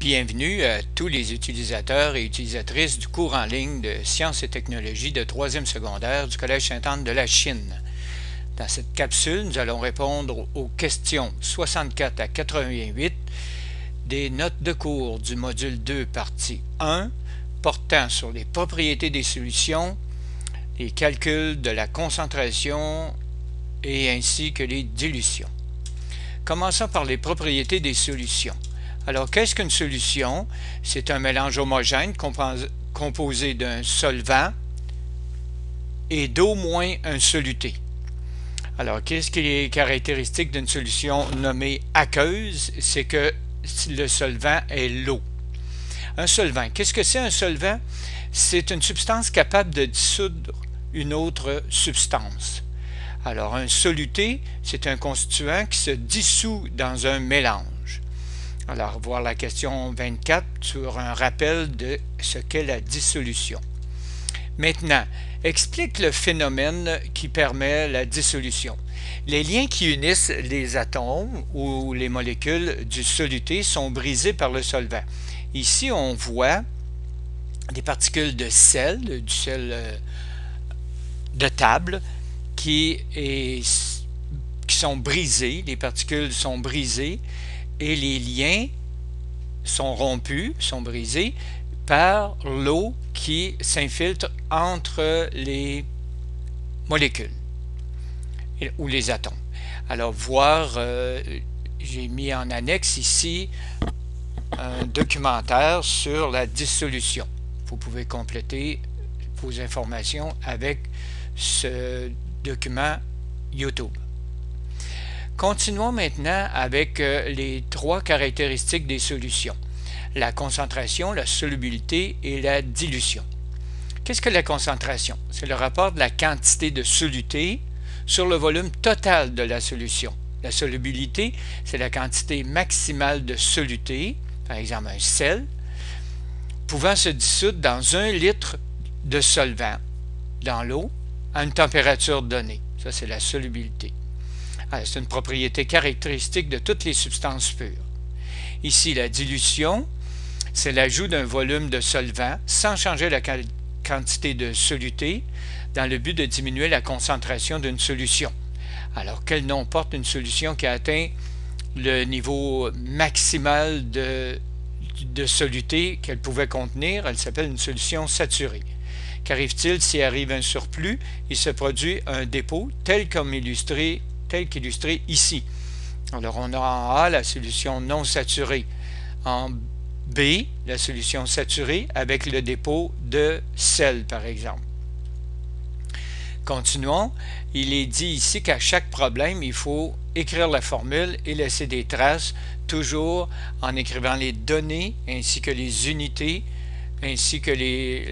Bienvenue à tous les utilisateurs et utilisatrices du cours en ligne de Sciences et technologies de 3e secondaire du Collège Sainte-Anne de la Chine. Dans cette capsule, nous allons répondre aux questions 64 à 88 des notes de cours du module 2 partie 1 portant sur les propriétés des solutions, les calculs de la concentration et ainsi que les dilutions. Commençons par les propriétés des solutions. Alors, qu'est-ce qu'une solution? C'est un mélange homogène composé d'un solvant et d'au moins un soluté. Alors, qu'est-ce qui est caractéristique d'une solution nommée aqueuse? C'est que le solvant est l'eau. Un solvant, qu'est-ce que c'est un solvant? C'est une substance capable de dissoudre une autre substance. Alors, un soluté, c'est un constituant qui se dissout dans un mélange. Alors, voir la question 24 sur un rappel de ce qu'est la dissolution. Maintenant, explique le phénomène qui permet la dissolution. Les liens qui unissent les atomes ou les molécules du soluté sont brisés par le solvant. Ici, on voit des particules de sel, du sel de table, qui sont brisées, les particules sont brisées, et les liens sont rompus, sont brisés par l'eau qui s'infiltre entre les molécules ou les atomes. Alors, j'ai mis en annexe ici un documentaire sur la dissolution. Vous pouvez compléter vos informations avec ce document YouTube. Continuons maintenant avec les trois caractéristiques des solutions: la concentration, la solubilité et la dilution. Qu'est-ce que la concentration? C'est le rapport de la quantité de soluté sur le volume total de la solution. La solubilité, c'est la quantité maximale de soluté, par exemple un sel, pouvant se dissoudre dans 1 litre de solvant dans l'eau à une température donnée. Ça, c'est la solubilité. C'est une propriété caractéristique de toutes les substances pures. Ici, la dilution, c'est l'ajout d'un volume de solvant sans changer la quantité de soluté dans le but de diminuer la concentration d'une solution. Alors, quel nom porte une solution qui a atteint le niveau maximal de soluté qu'elle pouvait contenir? Elle s'appelle une solution saturée. Qu'arrive-t-il s'il arrive un surplus? Il se produit un dépôt tel qu'illustré ici. Alors, on a en A la solution non saturée, en B la solution saturée avec le dépôt de sel, par exemple. Continuons. Il est dit ici qu'à chaque problème, il faut écrire la formule et laisser des traces, toujours en écrivant les données ainsi que les unités, ainsi que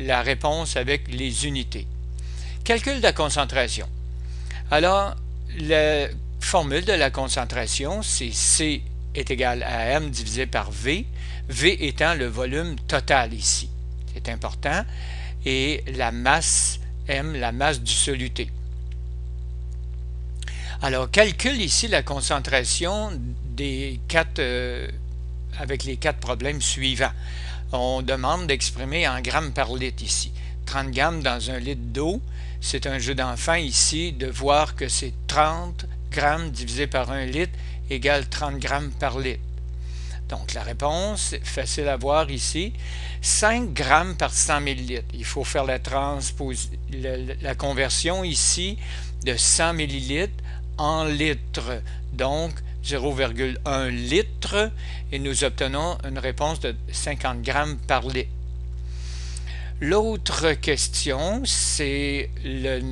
la réponse avec les unités. Calcul de la concentration. Alors, la formule de la concentration, c'est C est égal à M divisé par V, V étant le volume total ici. C'est important. Et la masse, M, la masse du soluté. Alors, calcule ici la concentration avec les 4 problèmes suivants. On demande d'exprimer en grammes par litre ici. 30 grammes dans 1 litre d'eau. C'est un jeu d'enfant ici de voir que c'est 30 grammes divisé par 1 litre égale 30 grammes par litre. Donc la réponse, facile à voir ici, 5 grammes par 100 millilitres. Il faut faire la conversion ici de 100 millilitres en litres. Donc 0,1 litre et nous obtenons une réponse de 50 grammes par litre. L'autre question, c'est le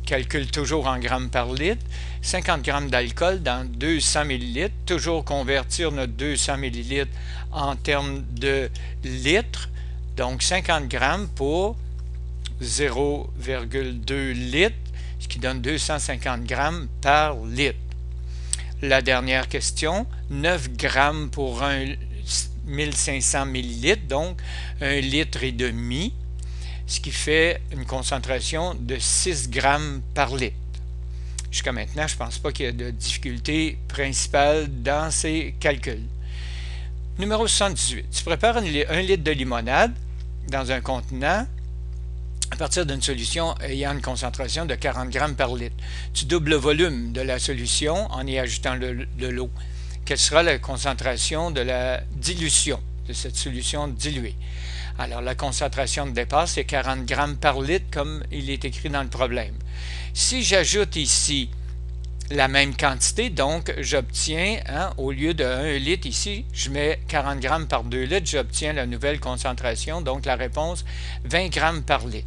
calcul toujours en grammes par litre. 50 grammes d'alcool dans 200 ml. Toujours convertir notre 200 ml en termes de litres. Donc 50 grammes pour 0,2 litres, ce qui donne 250 grammes par litre. La dernière question, 9 grammes pour 1500 ml, donc 1 litre et demi, ce qui fait une concentration de 6 grammes par litre. Jusqu'à maintenant, je ne pense pas qu'il y a de difficulté principale dans ces calculs. Numéro 78. Tu prépares 1 litre de limonade dans un contenant à partir d'une solution ayant une concentration de 40 grammes par litre. Tu doubles le volume de la solution en y ajoutant de l'eau. Quelle sera la concentration de la dilution de cette solution diluée? Alors, la concentration de départ, c'est 40 grammes par litre, comme il est écrit dans le problème. Si j'ajoute ici la même quantité, donc j'obtiens, au lieu de 1 litre ici, je mets 40 grammes par 2 litres, j'obtiens la nouvelle concentration, donc la réponse, 20 grammes par litre.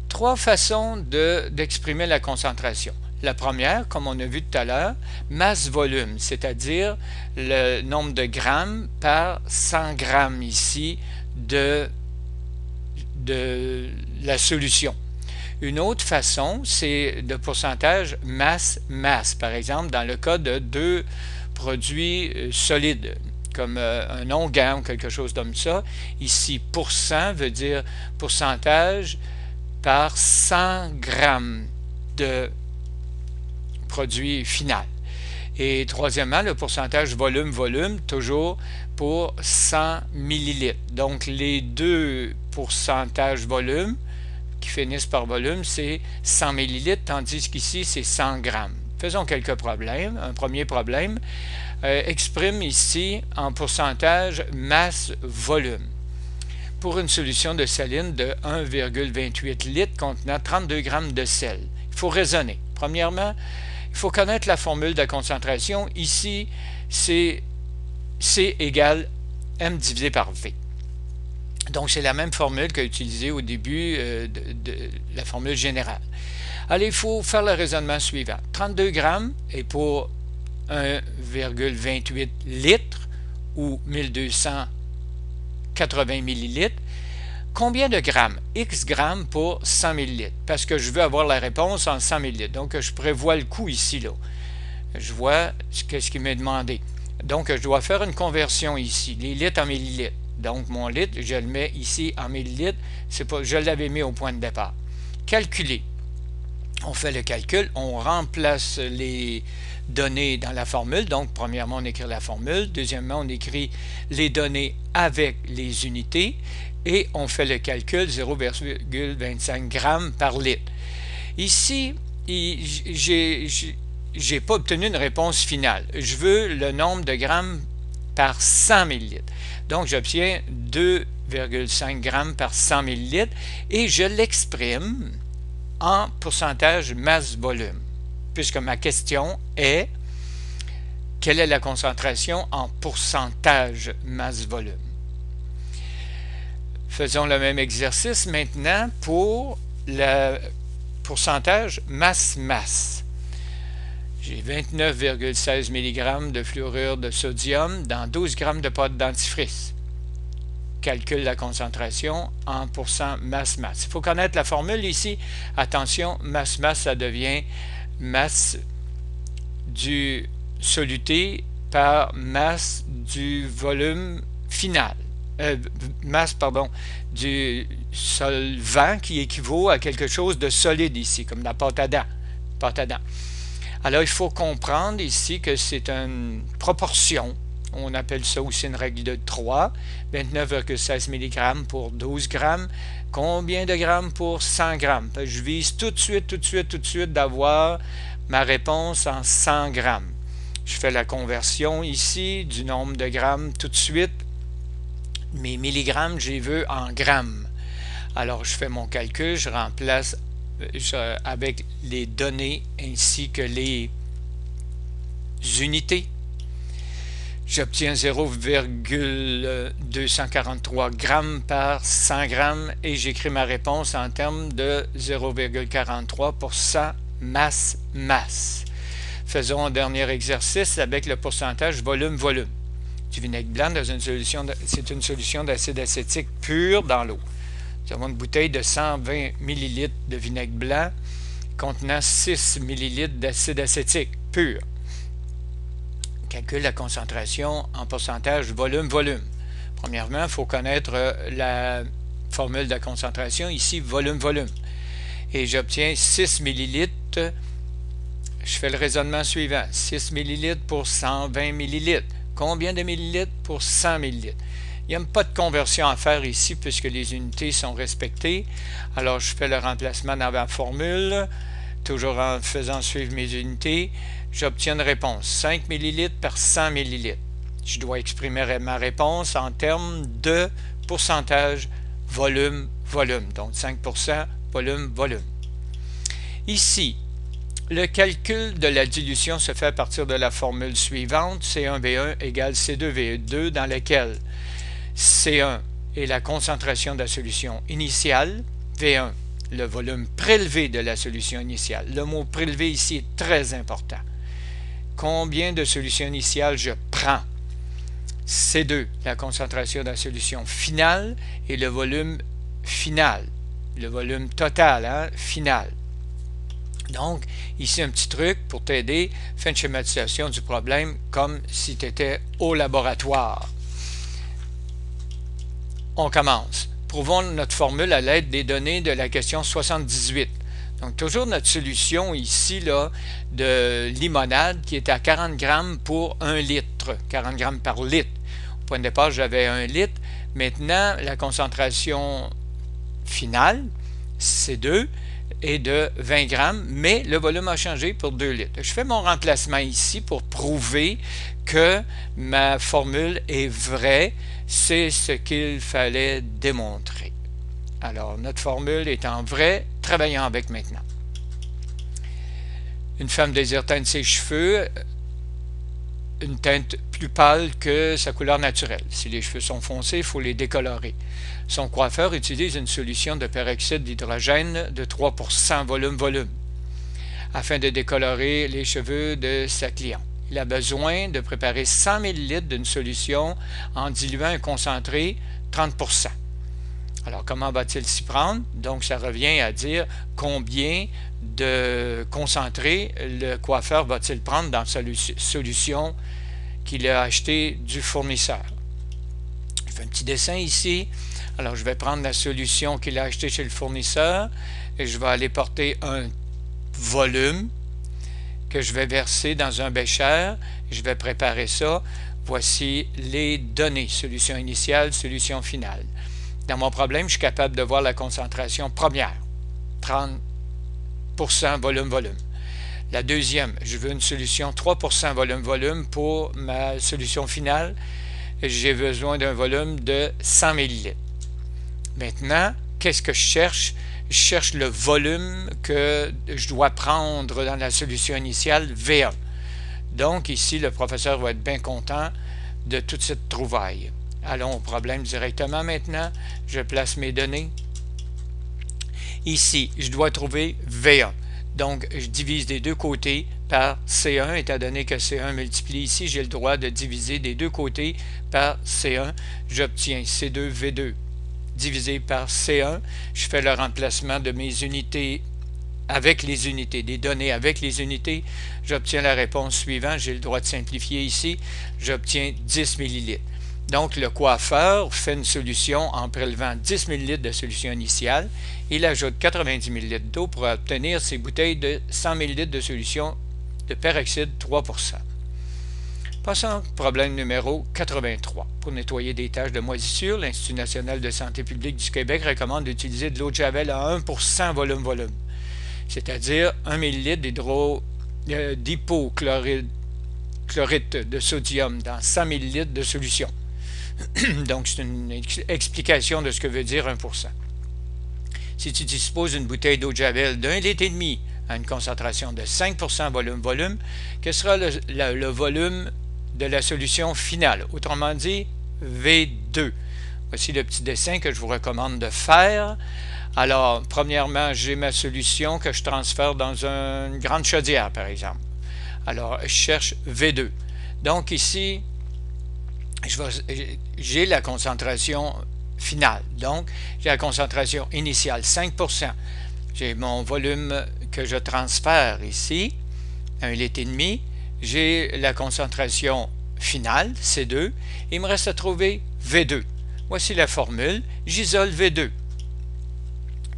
Trois façons d'exprimer la concentration. La première, comme on a vu tout à l'heure, masse-volume, c'est-à-dire le nombre de grammes par 100 grammes ici de la solution. Une autre façon, c'est de pourcentage masse-masse. Par exemple, dans le cas de deux produits solides, comme un onguent ou quelque chose comme ça, ici, pourcent veut dire pourcentage par 100 grammes de produit final. Et troisièmement, le pourcentage volume-volume, toujours pour 100 millilitres. Donc, les deux pourcentages volume qui finissent par volume, c'est 100 millilitres, tandis qu'ici, c'est 100 grammes. Faisons quelques problèmes. Un premier problème exprime ici en pourcentage masse-volume pour une solution de saline de 1,28 litres contenant 32 grammes de sel. Il faut raisonner. Premièrement, il faut connaître la formule de concentration. Ici, c'est C égale M divisé par V. Donc, c'est la même formule qu'a utilisée au début de la formule générale. Allez, il faut faire le raisonnement suivant. 32 grammes est pour 1,28 litres ou 1280 millilitres. Combien de grammes? X grammes pour 100 millilitres. Parce que je veux avoir la réponse en 100 millilitres. Donc, je prévois le coût ici, là. Je vois ce qui m'est demandé. Donc, je dois faire une conversion ici. Les litres en millilitres. Donc, mon litre, je le mets ici en millilitres. Je l'avais mis au point de départ. Calculer. On fait le calcul. On remplace les données dans la formule. Donc, premièrement, on écrit la formule. Deuxièmement, on écrit les données avec les unités. Et on fait le calcul 0,25 grammes par litre. Ici, je n'ai pas obtenu une réponse finale. Je veux le nombre de grammes par 100 millilitres. Donc, j'obtiens 2,5 grammes par 100 millilitres et je l'exprime en pourcentage masse-volume, puisque ma question est quelle est la concentration en pourcentage masse-volume. Faisons le même exercice maintenant pour le pourcentage masse-masse. J'ai 29,16 mg de fluorure de sodium dans 12 g de pâte dentifrice. Calcule la concentration en pourcent masse-masse. Il faut connaître la formule ici. Attention, masse-masse, ça devient masse du soluté par masse du volume final. Masse, du solvant qui équivaut à quelque chose de solide ici, comme la pâte à dents. Alors, il faut comprendre ici que c'est une proportion. On appelle ça aussi une règle de 3. 29,16 mg pour 12 grammes. Combien de grammes pour 100 grammes? Je vise tout de suite d'avoir ma réponse en 100 grammes. Je fais la conversion ici du nombre de grammes tout de suite. Mes milligrammes, je les veux en grammes. Alors, je fais mon calcul, je remplace avec les données ainsi que les unités. J'obtiens 0,243 grammes par 100 grammes et j'écris ma réponse en termes de 0,43% masse-masse. Faisons un dernier exercice avec le pourcentage volume-volume. Du vinaigre blanc dans une solution, c'est une solution d'acide acétique pur dans l'eau. Nous avons une bouteille de 120 ml de vinaigre blanc contenant 6 ml d'acide acétique pur. Calcule la concentration en pourcentage volume-volume. Premièrement, il faut connaître la formule de concentration, ici volume-volume. Et j'obtiens 6 ml. Je fais le raisonnement suivant. 6 ml pour 120 ml. Combien de millilitres pour 100 millilitres? Il n'y a pas de conversion à faire ici puisque les unités sont respectées. Alors, je fais le remplacement dans ma formule, toujours en faisant suivre mes unités. J'obtiens une réponse 5 millilitres par 100 millilitres. Je dois exprimer ma réponse en termes de pourcentage volume-volume. Donc 5% volume-volume. Ici, le calcul de la dilution se fait à partir de la formule suivante, C1V1 égale C2V2, dans laquelle C1 est la concentration de la solution initiale, V1, le volume prélevé de la solution initiale. Le mot prélevé ici est très important. Combien de solution initiale je prends? C2, la concentration de la solution finale, et le volume final, le volume total, final. Donc, ici un petit truc pour t'aider, fais une schématisation du problème comme si tu étais au laboratoire. On commence. Prouvons notre formule à l'aide des données de la question 78. Donc, toujours notre solution ici là, de limonade qui est à 40 grammes pour 1 litre, 40 grammes par litre. Au point de départ, j'avais 1 litre. Maintenant, la concentration finale, C2, est de 20 grammes, mais le volume a changé pour 2 litres. Je fais mon remplacement ici pour prouver que ma formule est vraie. C'est ce qu'il fallait démontrer. Alors, notre formule étant vraie, travaillons avec maintenant. Une femme désire teindre ses cheveux une teinte plus pâle que sa couleur naturelle. Si les cheveux sont foncés, il faut les décolorer. Son coiffeur utilise une solution de peroxyde d'hydrogène de 3% volume-volume afin de décolorer les cheveux de sa cliente. Il a besoin de préparer 100 ml d'une solution en diluant un concentré 30%. Alors, comment va-t-il s'y prendre? Donc, ça revient à dire combien de concentré le coiffeur va-t-il prendre dans sa solution qu'il a achetée du fournisseur. Je fais un petit dessin ici. Alors, je vais prendre la solution qu'il a achetée chez le fournisseur et je vais aller porter un volume que je vais verser dans un bécher. Je vais préparer ça. Voici les données. Solution initiale, solution finale. Dans mon problème, je suis capable de voir la concentration première, 30% volume-volume. La deuxième, je veux une solution 3% volume-volume pour ma solution finale. J'ai besoin d'un volume de 100 ml. Maintenant, qu'est-ce que je cherche? Je cherche le volume que je dois prendre dans la solution initiale, V1. Donc, ici, le professeur va être bien content de toute cette trouvaille. Allons au problème directement maintenant. Je place mes données. Ici, je dois trouver V1. Donc, je divise des deux côtés par C1, étant donné que C1 multiplie ici, j'ai le droit de diviser des deux côtés par C1. J'obtiens C2V2 divisé par C1. Je fais le remplacement de mes unités avec les unités, des données avec les unités. J'obtiens la réponse suivante. J'ai le droit de simplifier ici. J'obtiens 10 ml. Donc, le coiffeur fait une solution en prélevant 10 ml de solution initiale. Il ajoute 90 ml d'eau pour obtenir ses bouteilles de 100 ml de solution de peroxyde 3%. Passons au problème numéro 83. Pour nettoyer des taches de moisissure, l'Institut national de santé publique du Québec recommande d'utiliser de l'eau de Javel à 1% volume-volume, c'est-à-dire 1 ml d'hypochlorite de sodium dans 100 ml de solution. Donc, c'est une explication de ce que veut dire 1%. Si tu disposes d'une bouteille d'eau de Javel d'1,5 litre à une concentration de 5% volume-volume, quel sera le volume de la solution finale? Autrement dit, V2. Voici le petit dessin que je vous recommande de faire. Alors, premièrement, j'ai ma solution que je transfère dans une grande chaudière, par exemple. Alors, je cherche V2. Donc, ici, j'ai la concentration finale. Donc, j'ai la concentration initiale, 5%. J'ai mon volume que je transfère ici, 1,5 litre. J'ai la concentration finale, C2. Il me reste à trouver V2. Voici la formule. J'isole V2.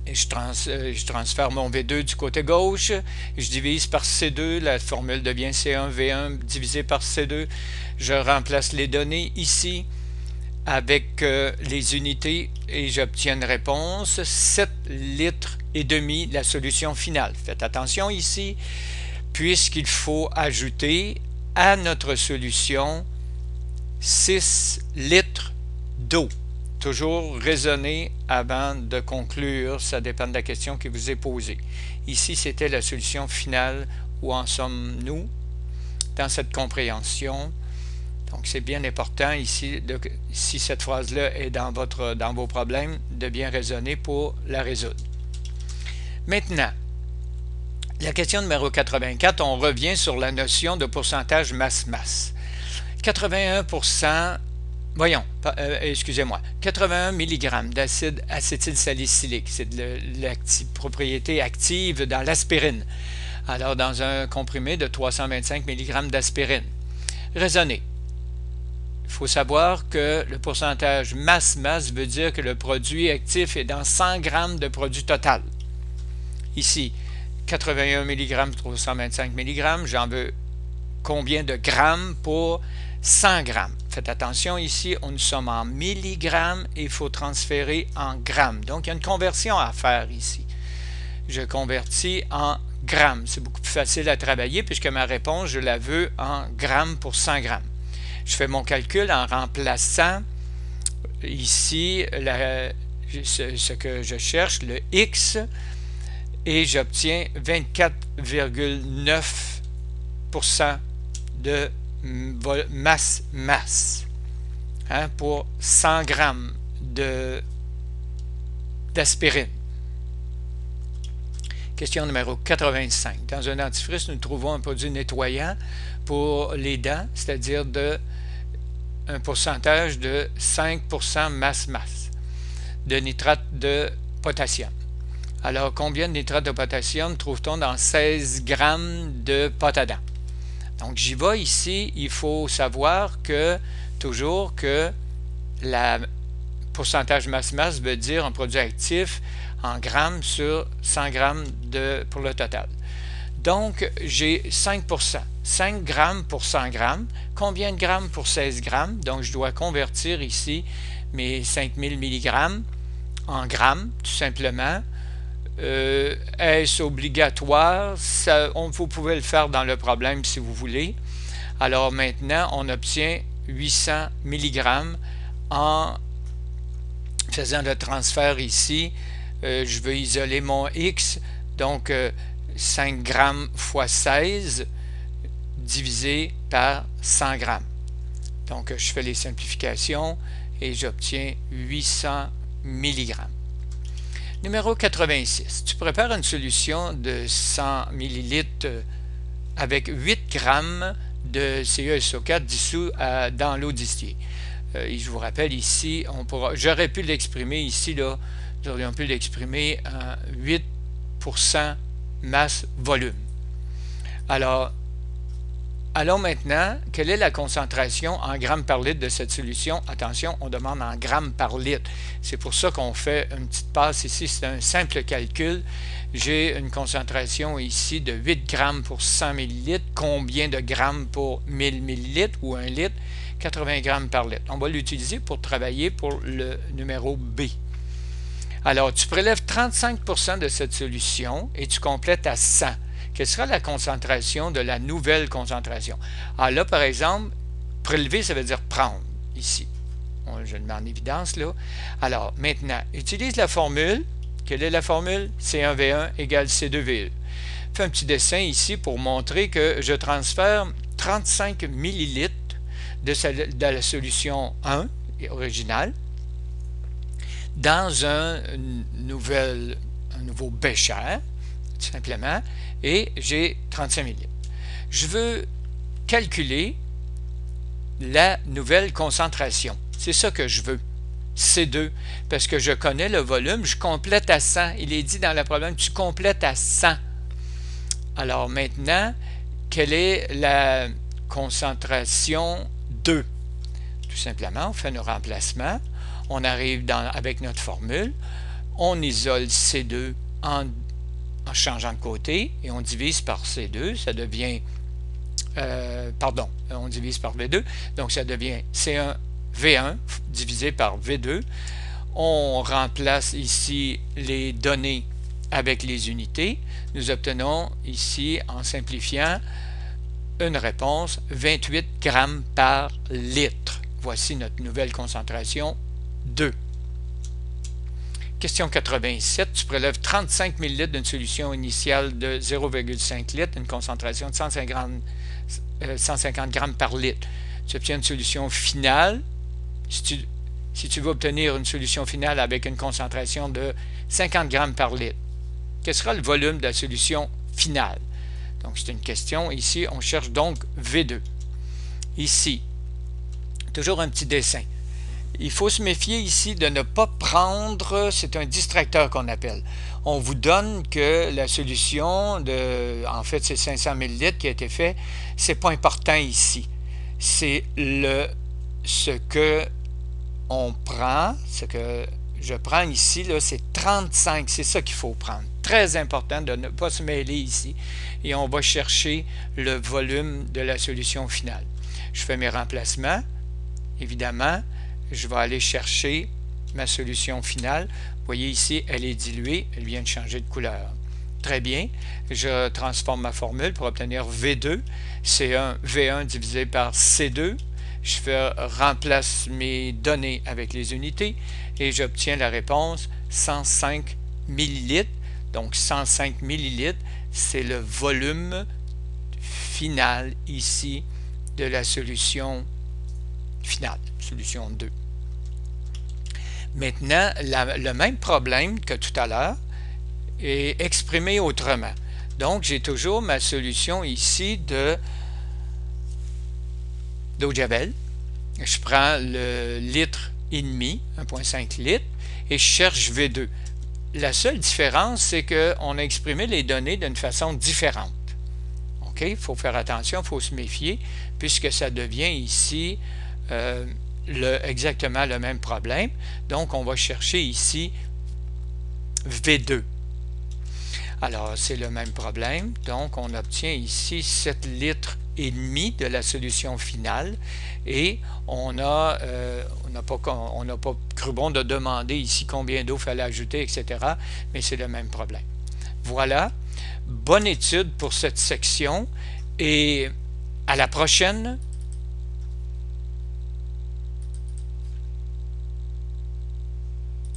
Et je transfère mon V2 du côté gauche, je divise par C2, la formule devient C1 V1 divisé par C2. Je remplace les données ici avec les unités et j'obtiens une réponse 7 litres et demi, la solution finale. Faites attention ici, puisqu'il faut ajouter à notre solution 6 litres d'eau. Toujours raisonner avant de conclure, ça dépend de la question qui vous est posée. Ici, c'était la solution finale. Où en sommes-nous dans cette compréhension? Donc, c'est bien important ici, si cette phrase-là est dans vos problèmes, de bien raisonner pour la résoudre. Maintenant, la question numéro 84, on revient sur la notion de pourcentage masse-masse. 81%, excusez-moi, 81 mg d'acide acétylsalicylique, c'est de la propriété active dans l'aspirine. Alors, dans un comprimé de 325 mg d'aspirine. Raisonnez. Il faut savoir que le pourcentage masse-masse veut dire que le produit actif est dans 100 g de produit total. Ici, 81 mg, 325 mg, j'en veux combien de grammes pour 100 grammes. Faites attention ici, nous sommes en milligrammes et il faut transférer en grammes. Donc, il y a une conversion à faire ici. Je convertis en grammes. C'est beaucoup plus facile à travailler puisque ma réponse, je la veux en grammes pour 100 grammes. Je fais mon calcul en remplaçant ici ce que je cherche, le X, et j'obtiens 24,9% de masse pour 100 grammes d'aspirine. Question numéro 85. Dans un dentifrice, nous trouvons un produit nettoyant pour les dents, c'est-à-dire un pourcentage de 5% masse-masse de nitrate de potassium. Alors, combien de nitrate de potassium trouve-t-on dans 16 grammes de pâte à dents? Donc, j'y vais ici. Il faut savoir toujours que le pourcentage masse-masse veut dire un produit actif en grammes sur 100 grammes pour le total. Donc, j'ai 5%. 5 grammes pour 100 grammes. Combien de grammes pour 16 grammes? Donc, je dois convertir ici mes 5000 mg en grammes, tout simplement. Est-ce obligatoire? Vous pouvez le faire dans le problème si vous voulez. Alors, maintenant, on obtient 800 mg en faisant le transfert ici. Je veux isoler mon X, donc 5 grammes fois 16 divisé par 100 grammes. Donc, je fais les simplifications et j'obtiens 800 mg. Numéro 86. Tu prépares une solution de 100 ml avec 8 grammes de CeSO4 dissous dans l'eau distillée. Et je vous rappelle ici, j'aurais pu l'exprimer ici, là, nous aurions pu l'exprimer en 8% masse-volume. Alors, allons maintenant, quelle est la concentration en grammes par litre de cette solution? Attention, on demande en grammes par litre. C'est pour ça qu'on fait une petite passe ici, c'est un simple calcul. J'ai une concentration ici de 8 grammes pour 100 ml. Combien de grammes pour 1000 ml ou 1 litre? 80 grammes par litre. On va l'utiliser pour travailler pour le numéro B. Alors, tu prélèves 35% de cette solution et tu complètes à 100. Quelle sera la concentration de la nouvelle concentration? Alors là, par exemple, prélever, ça veut dire prendre, ici. Je le mets en évidence, là. Alors, maintenant, utilise la formule. Quelle est la formule? C1V1 égale C2V2. Fais un petit dessin ici pour montrer que je transfère 35 ml de la solution 1, originale, dans un nouveau bécher, tout simplement, et j'ai 35 ml. Je veux calculer la nouvelle concentration. C'est ça que je veux. C2, parce que je connais le volume, je complète à 100. Il est dit dans le problème, tu complètes à 100. Alors maintenant, quelle est la concentration 2? Tout simplement, on fait nos remplacements. On arrive avec notre formule. On isole C2 en changeant de côté et on divise par C2, ça devient on divise par V2, donc ça devient C1 V1 divisé par V2. On remplace ici les données avec les unités. Nous obtenons ici, en simplifiant, une réponse 28 grammes par litre. Voici notre nouvelle concentration 2. Question 87. Tu prélèves 35 ml d'une solution initiale de 0,5 litres, une concentration de 150 grammes par litre. Tu obtiens une solution finale. Si tu veux obtenir une solution finale avec une concentration de 50 grammes par litre, quel sera le volume de la solution finale? Donc, c'est une question. Ici, on cherche donc V2. Ici, toujours un petit dessin. Il faut se méfier ici de ne pas prendre, c'est un distracteur qu'on appelle. On vous donne que la solution, en fait c'est 500 ml qui a été fait, c'est pas important ici. C'est ce que on prend, ce que je prends ici, là, c'est 35, c'est ça qu'il faut prendre. Très important de ne pas se mêler ici. Et on va chercher le volume de la solution finale. Je fais mes remplacements, évidemment. Je vais aller chercher ma solution finale. Vous voyez ici, elle est diluée, elle vient de changer de couleur. Très bien, je transforme ma formule pour obtenir V2, C1 V1 divisé par C2. Je remplace mes données avec les unités et j'obtiens la réponse 105 ml. Donc 105 ml, c'est le volume final ici de la solution finale, solution 2. Maintenant, le même problème que tout à l'heure est exprimé autrement. Donc, j'ai toujours ma solution ici d'eau de Javel. Je prends le litre et demi, 1,5 litres, et je cherche V2. La seule différence, c'est qu'on a exprimé les données d'une façon différente. OK? Il faut faire attention, il faut se méfier, puisque ça devient ici exactement le même problème. Donc, on va chercher ici V2. Alors, c'est le même problème. Donc, on obtient ici 7 litres et demi de la solution finale et on n'a pas cru bon de demander ici combien d'eau fallait ajouter, etc. Mais c'est le même problème. Voilà. Bonne étude pour cette section et à la prochaine